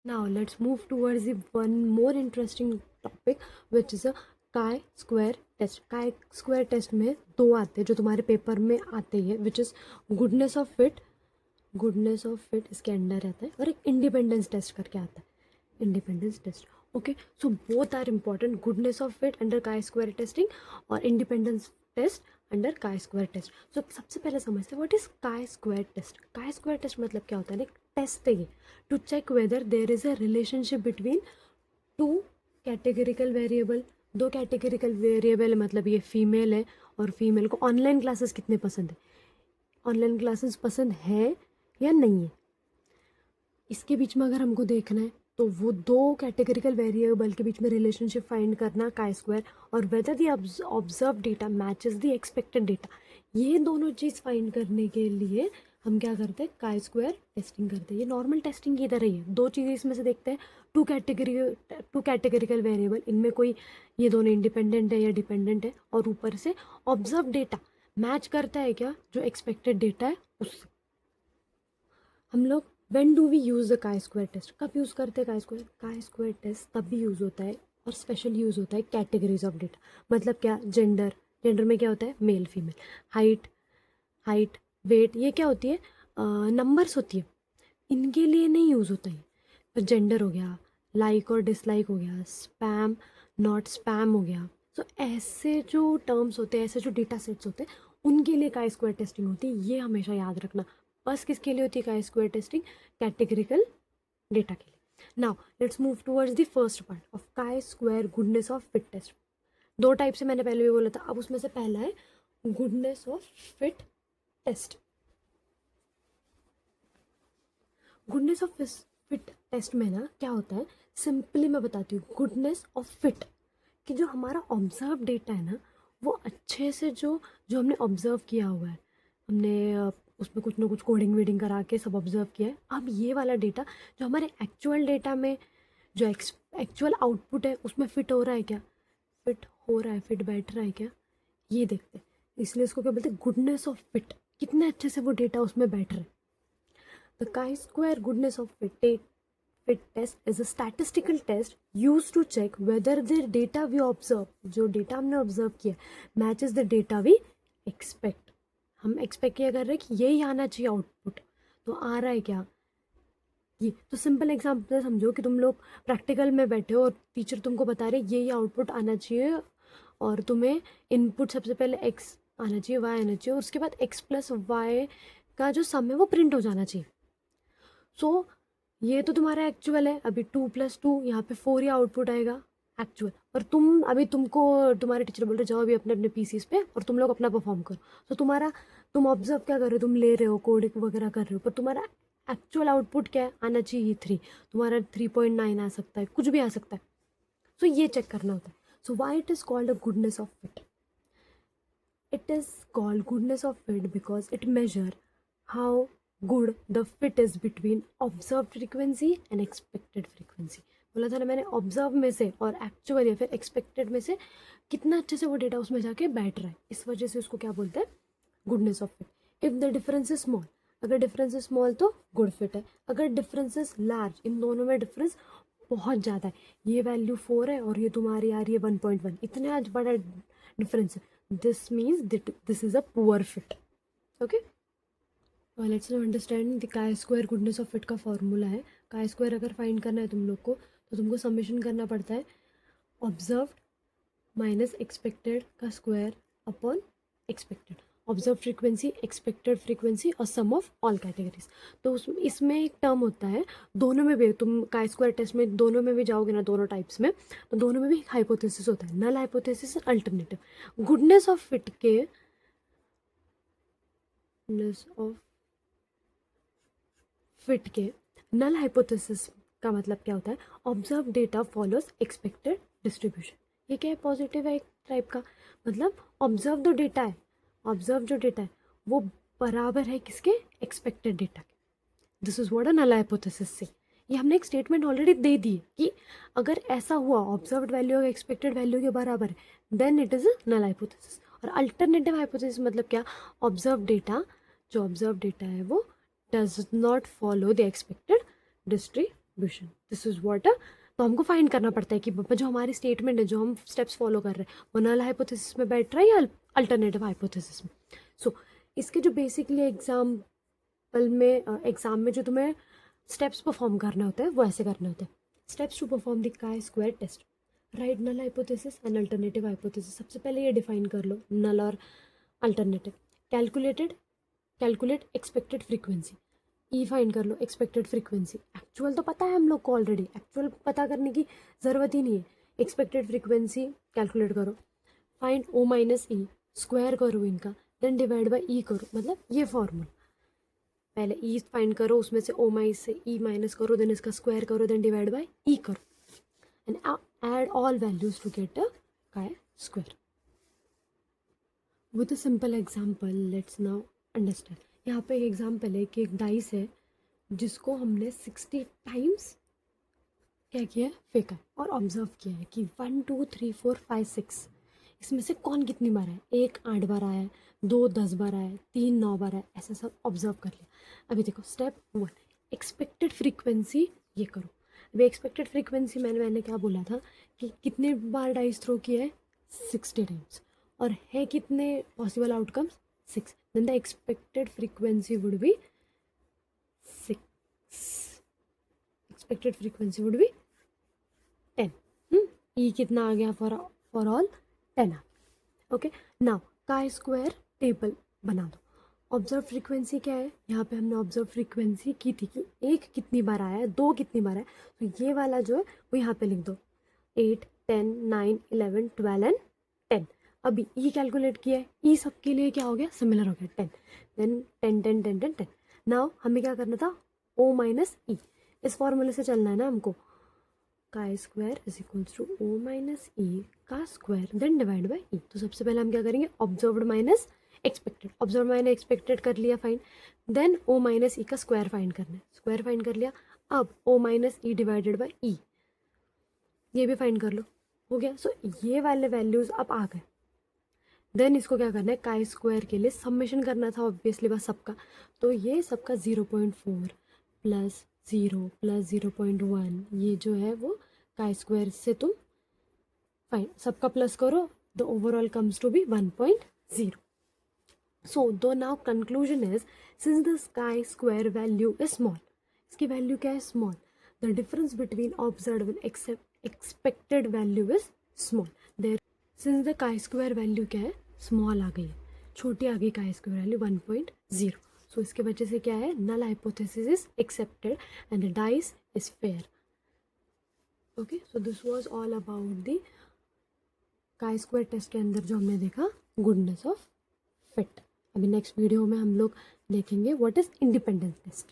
Now let's move towards the one more interesting topic, which is a chi-square test. Chi-square test में दो आते हैं जो तुम्हारे पेपर में आते हैं, which is goodness of fit. Goodness of fit इसके अंडर रहता है, और एक इंडिपेंडेंस टेस्ट करके आता है, independence test. Okay, so both are important. Goodness of fit under chi square testing और independence test under chi square test. So सबसे पहले समझते हैं what is chi square test. Chi square test मतलब क्या होता है, एक टेस्ट है ये to check whether there is a relationship between two categorical variable. दो कैटेगरिकल वेरिएबल मतलब ये फीमेल है, और फीमेल को ऑनलाइन क्लासेस कितने पसंद है, ऑनलाइन क्लासेस पसंद है या नहीं है. इसके बीच में अगर हमको देखना है तो वो दो कैटेगरिकल वेरिएबल के बीच में रिलेशनशिप फाइंड करना काई स्क्वायर, और whether the observe data matches the expected data. ये दोनों चीज़ फाइंड करने के लिए हम क्या करते हैं, काई स्क्वायर टेस्टिंग करते हैं. ये नॉर्मल टेस्टिंग की तरह ही है. दो चीज़ें इसमें से देखते हैं, टू कैटेगरिकल वेरिएबल, इनमें कोई ये दोनों इंडिपेंडेंट है या डिपेंडेंट है, और ऊपर से ऑब्जर्व डेटा मैच करता है क्या जो एक्सपेक्टेड डेटा है उससे. हम लोग when do we use the chi square test, कब यूज़ करते हैं काई स्क्वायर. काई स्क्वायर टेस्ट तब भी यूज़ होता है और स्पेशल यूज़ होता है कैटेगरीज ऑफ डेटा. मतलब क्या, जेंडर, जेंडर में क्या होता है, मेल फीमेल. हाइट वेट, ये क्या होती है, नंबर्स होती है, इनके लिए नहीं यूज़ होता है. पर जेंडर हो गया, लाइक और डिसलाइक हो गया, स्पैम नॉट स्पैम हो गया. सो ऐसे जो टर्म्स होते हैं, ऐसे जो डेटा सेट्स होते हैं, उनके लिए काई स्क्वायर टेस्टिंग होती है. ये हमेशा याद रखना. बस किसके लिए होती है काई स्क्वायर टेस्टिंग, कैटेगरिकल डेटा के लिए. Now let's move towards the first part of chi square goodness of fit test. दो टाइप से मैंने पहले भी बोला था, अब उसमें से पहला है goodness of fit test. Goodness of fit test में ना क्या होता है, सिंपली मैं बताती हूँ. गुडनेस ऑफ फिट कि जो हमारा ऑब्जर्व डेटा है ना, वो अच्छे से जो जो हमने ऑब्जर्व किया हुआ है, हमने उसमें कुछ ना कुछ कोडिंग वीडिंग करा के सब ऑब्जर्व किया है. अब ये वाला डेटा जो हमारे एक्चुअल डेटा में, जो एक्चुअल आउटपुट है उसमें फिट हो रहा है क्या, फिट हो रहा है, फिट बैठ रहा है क्या, ये देखते हैं. इसलिए इसको क्या बोलते हैं, गुडनेस ऑफ फिट. कितने अच्छे से वो डेटा उसमें बैठ रहा है. The chi-square goodness of fit test is a statistical test used to check whether the data we observe, जो डेटा हमने ऑब्जर्व किया, matches the data we expect. हम एक्सपेक्ट किया कर रहे हैं कि यही आना चाहिए आउटपुट, तो आ रहा है क्या ये. तो सिंपल एग्जाम्पल समझो कि तुम लोग प्रैक्टिकल में बैठे हो और टीचर तुमको बता रहे ये आउटपुट आना चाहिए, और तुम्हें इनपुट सबसे पहले एक्स आना चाहिए, वाई आना चाहिए, और उसके बाद एक्स प्लस वाई का जो सम है वो प्रिंट हो जाना चाहिए. सो ये तो तुम्हारा एक्चुअल है. अभी 2+2 यहाँ पे 4 ही आउटपुट आएगा एक्चुअल. और तुमको तुम्हारे टीचर बोल रहे जाओ अभी अपने अपने पीसीस पे और तुम लोग अपना परफॉर्म करो. तो तुम ऑब्जर्व क्या कर रहे हो, तुम ले रहे हो, कोडिंग वगैरह कर रहे हो, पर तुम्हारा एक्चुअल आउटपुट क्या है, आना चाहिए 3. तुम्हारा 3.9 आ सकता है, कुछ भी आ सकता है. सो ये चेक करना होता है. So why it is called a goodness of fit. It is called goodness of fit because it measure how good the fit is between observed frequency and expected frequency. बोला था ना मैंने, ऑब्जर्व में से और एक्चुअल या फिर expected में से कितना अच्छे से वो डेटा उसमें जाके बैठ रहा है. इस वजह से उसको क्या बोलते हैं, goodness of fit. If the difference is small, अगर डिफरेंस इज स्मॉल तो गुड फिट है. अगर डिफरेंस इज लार्ज, इन दोनों में डिफरेंस बहुत ज़्यादा है, ये वैल्यू 4 है और ये तुम्हारी आ रही है 1.1, इतना आज बड़ा डिफरेंस है, this means that this is a poor fit. Okay, let's now understand the chi-square goodness of fit का फॉर्मूला है. chi-square अगर फाइंड करना है तुम लोग को तो तुमको समेशन करना पड़ता है ऑब्जर्व्ड माइनस एक्सपेक्टेड का square upon expected. Observe frequency, expected frequency और सम ऑफ ऑल कैटेगरीज. तो इसमें एक टर्म होता है, दोनों में भी तुम काई स्क्वायर टेस्ट में दोनों में भी जाओगे ना, दोनों टाइप्स में, तो दोनों में भी हाइपोथेसिस होता है, null hypothesis, alternative. Goodness of fit के नल हाइपोथेसिस का मतलब क्या होता है, observe data follows expected distribution. ये क्या है, पॉजिटिव है एक टाइप का. मतलब ऑब्जर्व जो डेटा है, ऑब्जर्व जो डेटा है वो बराबर है किसके, एक्सपेक्टेड डेटा के. This is what a null hypothesis से. ये हमने एक स्टेटमेंट ऑलरेडी दे दी कि अगर ऐसा हुआ, ऑब्जर्व्ड वैल्यू अगर एक्सपेक्टेड वैल्यू के बराबर है, then it is a null hypothesis. और अल्टरनेटिव हाइपोथेसिस मतलब क्या, ऑब्जर्व डेटा है वो does not follow the expected distribution. Distribution, this is what. तो हमको फाइंड करना पड़ता है कि पापा जो हमारी स्टेटमेंट है, जो हम स्टेप्स फॉलो कर रहे हैं, वो नल हाइपोथेसिस में बैठ रहा है या अल्टरनेटिव हाइपोथेसिस में। सो इसके जो बेसिकली एग्जाम में जो तुम्हें स्टेप्स परफॉर्म करने होते हैं वो ऐसे करने होते हैं। Steps to perform the chi square test, right null hypothesis and alternative hypothesis. सबसे पहले ये डिफाइन कर लो नल और alternative. Calculate expected frequency, E find कर लो एक्सपेक्टेड फ्रीक्वेंसी। एक्चुअल तो पता है हम लोग को ऑलरेडी, एक्चुअल पता करने की ज़रूरत ही नहीं है। एक्सपेक्टेड फ्रीक्वेंसी कैलकुलेट करो, फाइंड ओ माइनस ई, स्क्वायर करो इनका, देन डिवाइड बाई ई करो, मतलब ये फॉर्मूला। पहले ई फाइंड करो, उसमें से ओ माइनस से ई माइनस करो, देन इसका स्क्वायर करो, देन डिवाइड बाई ई करो, and add all values to get a chi-square. With a simple example, let's now understand. यहाँ पे एक एग्जाम्पल है कि एक डाइस है जिसको हमने 60 टाइम्स क्या किया है, फेंका है, और ऑब्जर्व किया है कि 1 2 3 4 5 6 इसमें से कौन कितनी बार है। 1 8 बार आया है, 2 10 बार आया है, 3 9 बार आया, ऐसा सब ऑब्जर्व कर लिया। अभी देखो स्टेप 1, एक्सपेक्टेड फ्रीक्वेंसी ये करो। अभी एक्सपेक्टेड फ्रीक्वेंसी मैंने क्या बोला था कि कितने बार डाइस थ्रो किया है, 60 टाइम्स, और है कितने possible outcomes, 6। Then the expected frequency would be 6, expected frequency would be 10। E कितना आ गया फॉर ऑल 10 आ। Okay, now chi square table बना दो। ऑब्जर्व फ्रीक्वेंसी क्या है, यहाँ पे हमने ऑब्जर्व फ्रीक्वेंसी की थी कि 1 कितनी बार आया है, 2 कितनी बार आया है, तो ये वाला जो है वो यहाँ पे लिख दो, 8 10 9 11 12 एंड 10। अभी ई कैलकुलेट किया है, ई सबके लिए क्या हो गया, सिमिलर हो गया 10, देन 10 10 10 10 10। नाउ हमें क्या करना था, ओ माइनस ई, इस फॉर्मूले से चलना है ना हमको। Chi square is equals to O minus E का square then divide by E. तो सबसे पहले हम क्या करेंगे, observed minus expected, observe minus expected कर लिया fine, then O minus E का स्क्वायर फाइंड करना है, स्क्वायर फाइंड कर लिया। अब O minus E divided by E, ये भी फाइंड कर लो, हो गया। सो ये वाले वैल्यूज अब आ गए। देन इसको क्या करना है, काई स्क्वायर के लिए सबमिशन करना था ऑब्वियसली बस सबका। तो ये सबका 0.4 प्लस 0 प्लस 0.1, ये जो है वो काई स्क्वायर से तुम फाइन सबका प्लस करो, the overall comes to be 1.0. So the now conclusion is, since the chi-square value is small, इसकी वैल्यू क्या है, small, the difference between observed and expected value is small. There, since the chi-square value क्या है, small आ गई है, छोटी आ गई chi-square value 1.0. So इसके वजह से क्या है, null hypothesis is accepted and the dice is fair. Okay, so this was all about the chi-square test के अंदर जो हमने देखा goodness of fit. अभी नेक्स्ट वीडियो में हम लोग देखेंगे व्हाट इज इंडिपेंडेंस टेस्ट।